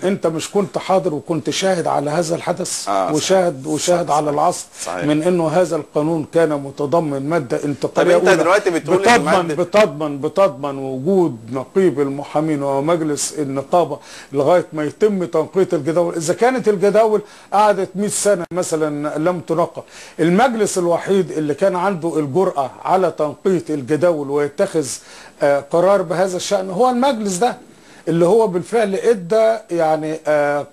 انت مش كنت حاضر وكنت شاهد على هذا الحدث وشاهد على العصر. صحيح. من انه هذا القانون كان متضمن ماده انتقاليه. طب انت دلوقتي بتقول بتضمن وجود نقيب المحامين ومجلس النقابه لغايه ما يتم تنقيه الجداول. اذا كانت الجداول قعدت 100 سنه مثلا لم تنقى، المجلس الوحيد اللي كان عنده الجرأه على تنقيه الجداول ويتخذ قرار بهذا الشأن هو المجلس ده، اللي هو بالفعل ادى يعني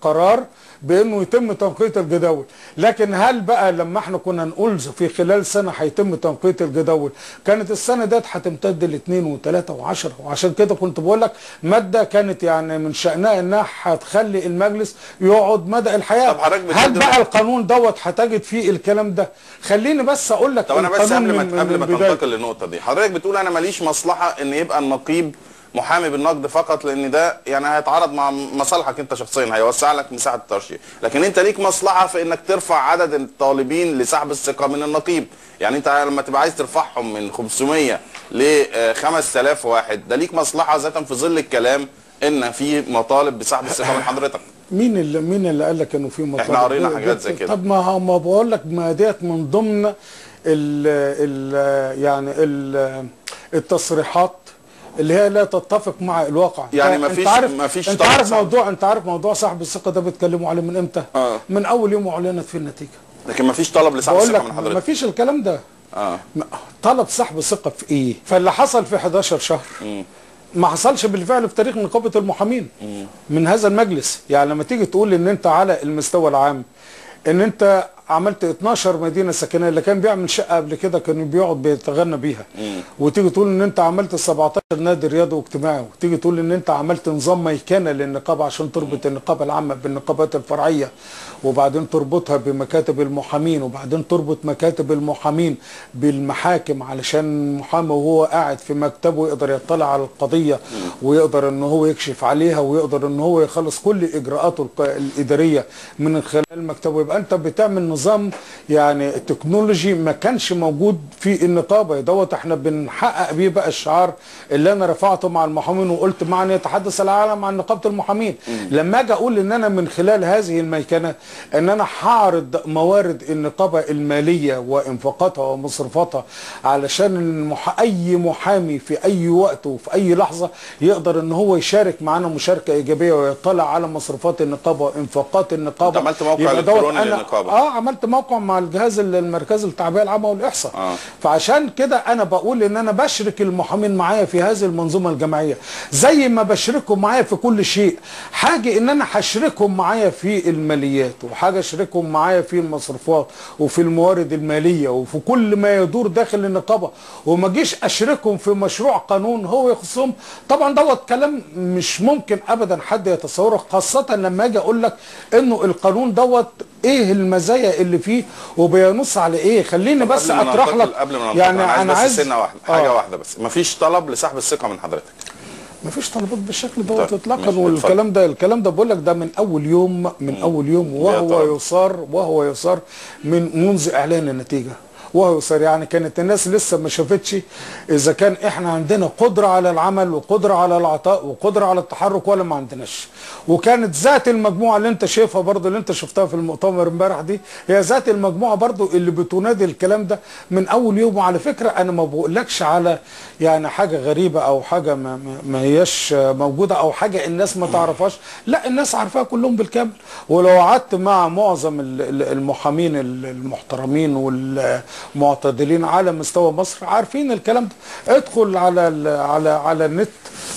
قرار بانه يتم تنقية الجداول. لكن هل بقى لما احنا كنا نقول في خلال سنة هيتم تنقية الجداول، كانت السنة ديت هتمتد ل2 و3 و10، وعشان كده كنت بقول لك مادة كانت يعني من شأنها انها هتخلي المجلس يقعد مدى الحياة. طب حضرتك هل بقى القانون دوت هتجد فيه الكلام ده؟ خليني بس اقول لك. طب انا بس قبل ما تنتقل للنقطة دي، حضرتك بتقول انا ماليش مصلحة ان يبقى النقيب محامي بالنقد فقط، لان ده يعني هيتعارض مع مصالحك انت شخصيا، هيوسع لك مساحه الترشيح، لكن انت ليك مصلحه في انك ترفع عدد الطالبين لسحب الثقه من النقيب. يعني انت لما تبقى عايز ترفعهم من 500 ل 5000 واحد، ده ليك مصلحه ذاتا في ظل الكلام ان في مطالب بسحب الثقه من حضرتك. مين اللي قال لك انه في مطالب؟ احنا قرينا حاجات زي كده. طب ما بقول لك، ما ديت من ضمن التصريحات اللي هي لا تتفق مع الواقع. يعني مفيش انت عارف موضوع سحب الثقه ده بيتكلموا عليه من امتى؟ من اول يوم اعلنت فيه النتيجه. لكن مفيش طلب لسحب الثقه من حضرتك. مفيش الكلام ده. طلب سحب الثقه في ايه؟ فاللي حصل في 11 شهر ما حصلش بالفعل في تاريخ نقابه المحامين من هذا المجلس. يعني لما تيجي تقول ان انت على المستوى العام ان انت عملت 12 مدينه سكنيه، اللي كان بيعمل شقه قبل كده كان بيقعد بيتغنى بيها، وتيجي تقول ان انت عملت 17 نادي رياضي واجتماعي، وتيجي تقول ان انت عملت نظام ميكنه للنقابه عشان تربط النقابه العامه بالنقابات الفرعيه، وبعدين تربطها بمكاتب المحامين، وبعدين تربط مكاتب المحامين بالمحاكم علشان المحامي وهو قاعد في مكتبه يقدر يطلع على القضيه ويقدر ان هو يكشف عليها ويقدر ان هو يخلص كل اجراءاته الاداريه من خلال مكتبه. يبقى انت بتعمل نظام يعني تكنولوجي ما كانش موجود في النقابه دوت. احنا بنحقق بيه بقى الشعار اللي انا رفعته مع المحامين وقلت معني يتحدث العالم عن نقابه المحامين. لما اجي اقول ان انا من خلال هذه الميكنه ان انا هعرض موارد النقابه الماليه وانفاقاتها ومصروفاتها علشان اي محامي في اي وقت وفي اي لحظه يقدر ان هو يشارك معانا مشاركه ايجابيه ويطلع على مصروفات النقابه وانفاقات النقابه. عملت موقع الكتروني للنقابه. عملت موقع مع الجهاز المركزي للتعبئه العامه والاحصاء. فعشان كده انا بقول ان انا بشرك المحامين معايا في هذه المنظومه الجماعيه زي ما بشركهم معايا في كل شيء. حاجه ان انا هشركهم معايا في الماليات، وحاجه اشركهم معايا في المصروفات وفي الموارد الماليه وفي كل ما يدور داخل النقابه، وما اجيش اشركهم في مشروع قانون هو يخصهم. طبعا دوت كلام مش ممكن ابدا حد يتصوره، خاصه لما اجي اقول لك انه القانون دوت ايه المزايا اللي فيه وبينص على ايه. خليني بس اطرح لك. قبل ما يعني انا عايز سنه واحده حاجه واحده بس، مفيش طلب لسحب الثقه من حضرتك. مفيش طلبات بالشكل دوت اطلاقا. والكلام ده بقول لك ده من اول يوم وهو يصار منذ اعلان النتيجه وهو يصار. يعني كانت الناس لسه ما شافتش اذا كان احنا عندنا قدره على العمل وقدره على العطاء وقدره على التحرك ولا ما عندناش. وكانت ذات المجموعه اللي انت شايفها برضو، اللي انت شفتها في المؤتمر امبارح دي، هي ذات المجموعه برضو اللي بتنادي الكلام ده من اول يوم. وعلى فكره انا ما بقولكش على يعني حاجه غريبه او حاجه ما هياش موجوده او حاجه الناس ما تعرفهاش، لا الناس عارفاها كلهم بالكامل. ولو قعدت مع معظم المحامين المحترمين والمعتدلين على مستوى مصر عارفين الكلام ده. ادخل على النت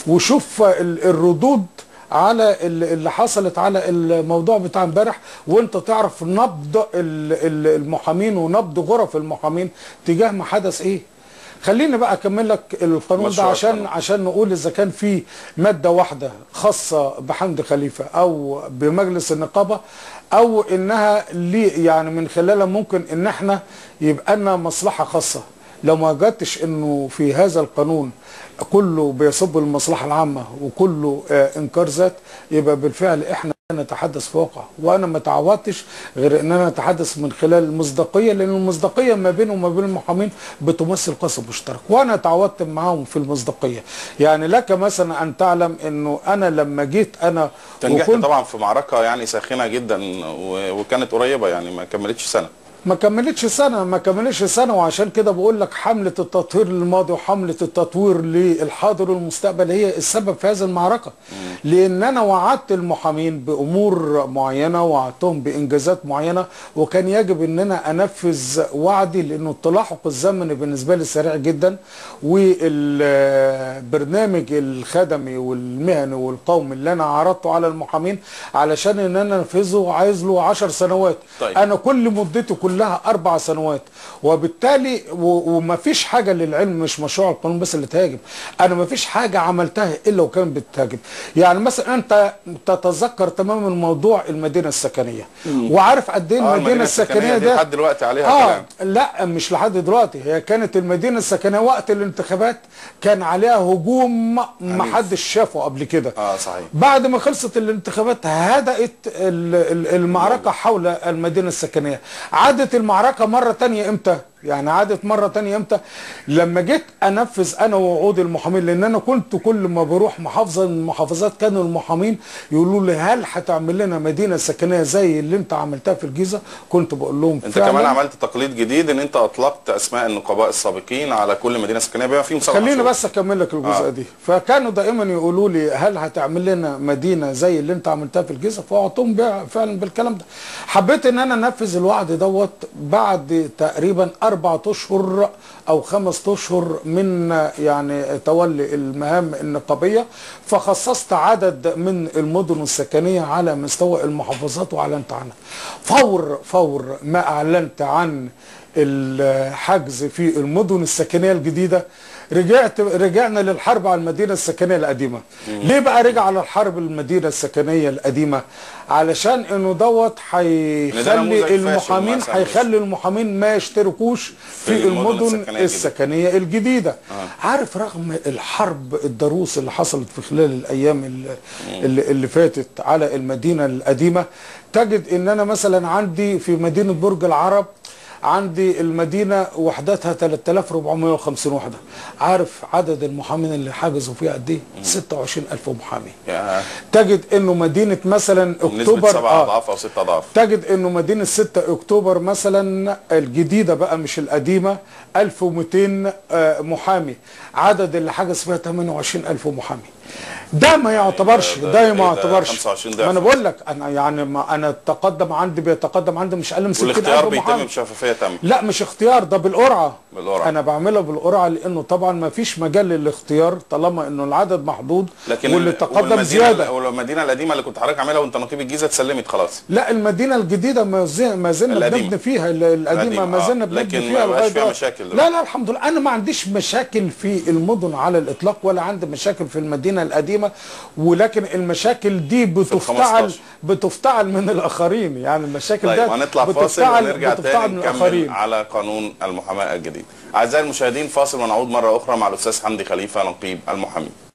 وشوف الردود على اللي حصلت على الموضوع بتاع امبارح، وانت تعرف نبض المحامين ونبض غرف المحامين تجاه ما حدث ايه. خليني بقى اكمل لك القانون ده عشان نقول اذا كان في ماده واحده خاصه بحمد خليفه او بمجلس النقابه او انها يعني من خلالها ممكن ان احنا يبقى لنا مصلحه خاصه. لو ما وجدتش انه في هذا القانون كله بيصب المصلحه العامه وكله انكار ذات، يبقى بالفعل احنا نتحدث في واقع، وانا ما تعودتش غير ان انا اتحدث من خلال المصداقيه، لان المصداقيه ما بينه وما بين المحامين بتمثل قسم مشترك، وانا تعودت معاهم في المصداقيه. يعني لك مثلا ان تعلم انه انا لما جيت انا نجحت طبعا في معركه يعني ساخنه جدا وكانت قريبه، يعني ما كملتش سنه. ما كملتش سنة، وعشان كده بقول لك حملة التطهير للماضي وحملة التطوير للحاضر والمستقبل هي السبب في هذه المعركة. لأن أنا وعدت المحامين بأمور معينة، وعدتهم بإنجازات معينة، وكان يجب أن أنا أنفذ وعدي، لأنه التلاحق الزمني بالنسبة لي سريع جدا، والبرنامج الخدمي والمهني والقومي اللي أنا عرضته على المحامين علشان أن أنا أنفذه عايز له 10 سنوات. طيب. أنا كل مدته كلها 4 سنوات، وبالتالي ومفيش حاجه للعلم، مش مشروع القانون بس اللي تهاجم، انا مفيش حاجه عملتها الا وكانت بتهاجم. يعني مثلا انت تتذكر تماما موضوع المدينه السكنيه، وعارف قد ايه المدينه السكنيه دي لحد دلوقتي عليها كلام. لا مش لحد دلوقتي، هي كانت المدينه السكنيه وقت الانتخابات كان عليها هجوم ما حدش شافه قبل كده. صحيح. بعد ما خلصت الانتخابات هدأت المعركه حول المدينه السكنيه. عادت المعركة مرة تانية امتى؟ يعني عادت مرة تانية امتى؟ لما جيت انفذ انا ووعود المحامين، لان انا كنت كل ما بروح محافظة من المحافظات كانوا المحامين يقولوا لي هل هتعمل لنا مدينة سكنية زي اللي انت عملتها في الجيزة؟ كنت بقول لهم انت كمان عملت تقليد جديد ان انت اطلقت اسماء النقباء السابقين على كل مدينة سكنية بما فيهم صلاح. خليني بس اكمل لك الجزء دي. فكانوا دائما يقولوا لي هل هتعمل لنا مدينة زي اللي انت عملتها في الجيزة؟ فوعدتهم فعلا بالكلام ده. حبيت ان انا انفذ الوعد دوت بعد تقريبا 4 أشهر أو 5 أشهر من يعني تولي المهام النقابية، فخصصت عدد من المدن السكنية على مستوى المحافظات وأعلنت عنها. فور ما أعلنت عن الحجز في المدن السكنية الجديدة رجعنا للحرب على المدينة السكنية القديمة. ليه بقى رجع على الحرب المدينة السكنية القديمة؟ علشان انه دوت هيخلي المحامين ما يشتركوش في المدن السكنية الجديدة. عارف رغم الحرب الضروس اللي حصلت في خلال الايام اللي فاتت على المدينة القديمة، تجد ان انا مثلا عندي في مدينة برج العرب عندي المدينة وحداتها 3450 وحدة. عارف عدد المحامين اللي حجزوا فيها قد ايه؟ 26000 محامي. تجد انه مدينة مثلا اكتوبر 7 اضعاف او 6 اضعاف. تجد انه مدينة 6 اكتوبر مثلا الجديدة بقى مش القديمة 1200 محامي. عدد اللي حجز فيها 28000 محامي. ده ما يعتبرش، ده ما يعتبرش. ما انا بقول لك انا يعني ما انا بيتقدم عندي مش اقل من 60000 محامي. والاختيار بيتم بشفافيه تامه. لا مش اختيار، ده بالقرعه. انا بعملها بالقرعه، لانه طبعا ما فيش مجال للاختيار طالما انه العدد محدود واللي تقدم زياده. والمدينه القديمه اللي كنت حضرتك عاملها وانت نقيب الجيزه اتسلمت خلاص. لا المدينه الجديده ما زلنا بنبني فيها، القديمه ما زلنا بنبني فيها لغايه دلوقتي. مشاكل لا الحمد لله انا ما عنديش مشاكل في المدن على الاطلاق، ولا عندي مشاكل في المدينه القديمه، ولكن المشاكل دي بتفتعل من الاخرين. يعني المشاكل طيب هنطلع فاصل ونرجع تاني نكمل على قانون المحاماه الجديد. اعزائي المشاهدين فاصل ونعود مره اخرى مع الاستاذ حمدي خليفه نقيب المحامين.